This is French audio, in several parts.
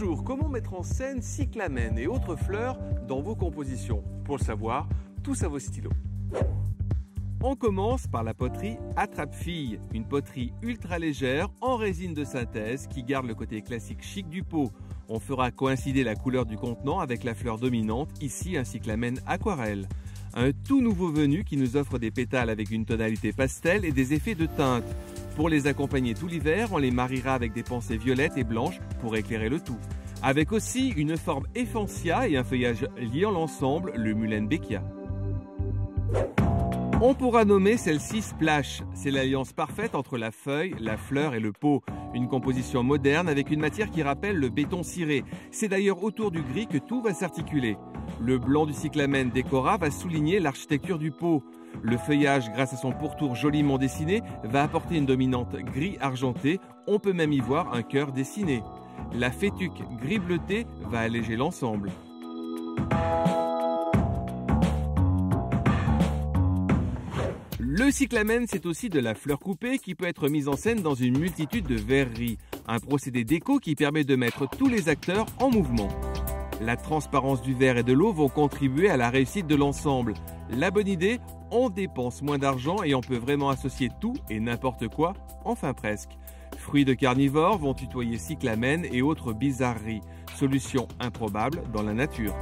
Bonjour, comment mettre en scène cyclamène et autres fleurs dans vos compositions? Pour le savoir, tous à vos stylos. On commence par la poterie Attrape-Fille, une poterie ultra légère en résine de synthèse qui garde le côté classique chic du pot. On fera coïncider la couleur du contenant avec la fleur dominante, ici un cyclamène aquarelle. Un tout nouveau venu qui nous offre des pétales avec une tonalité pastel et des effets de teinte. Pour les accompagner tout l'hiver, on les mariera avec des pensées violettes et blanches pour éclairer le tout. Avec aussi une forme ephancia et un feuillage liant l'ensemble, le Muehlenbeckia. On pourra nommer celle-ci Splash. C'est l'alliance parfaite entre la feuille, la fleur et le pot. Une composition moderne avec une matière qui rappelle le béton ciré. C'est d'ailleurs autour du gris que tout va s'articuler. Le blanc du cyclamène décora va souligner l'architecture du pot. Le feuillage, grâce à son pourtour joliment dessiné, va apporter une dominante gris argenté. On peut même y voir un cœur dessiné. La fétuque gris bleuté va alléger l'ensemble. Le cyclamène, c'est aussi de la fleur coupée qui peut être mise en scène dans une multitude de verreries. Un procédé déco qui permet de mettre tous les acteurs en mouvement. La transparence du verre et de l'eau vont contribuer à la réussite de l'ensemble. La bonne idée, on dépense moins d'argent et on peut vraiment associer tout et n'importe quoi, enfin presque. Fruits de carnivores vont tutoyer cyclamène et autres bizarreries. Solution improbable dans la nature.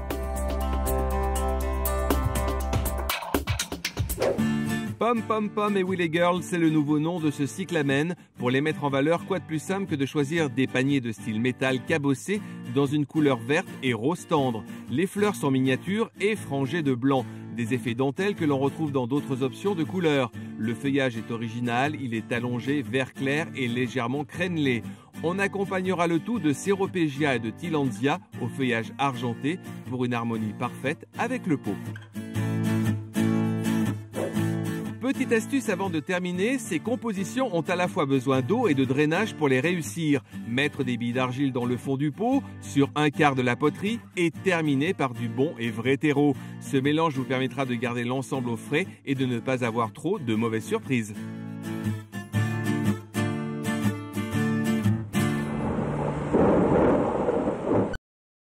Pom Pom Pom et Willy Girl, c'est le nouveau nom de ce cyclamène. Pour les mettre en valeur, quoi de plus simple que de choisir des paniers de style métal cabossé dans une couleur verte et rose tendre. Les fleurs sont miniatures et frangées de blanc. Des effets dentelle que l'on retrouve dans d'autres options de couleurs. Le feuillage est original, il est allongé, vert clair et légèrement crénelé. On accompagnera le tout de Ceropegia et de Tillandsia au feuillage argenté pour une harmonie parfaite avec le pot. Petite astuce avant de terminer, ces compositions ont à la fois besoin d'eau et de drainage pour les réussir. Mettre des billes d'argile dans le fond du pot, sur un quart de la poterie et terminer par du bon et vrai terreau. Ce mélange vous permettra de garder l'ensemble au frais et de ne pas avoir trop de mauvaises surprises.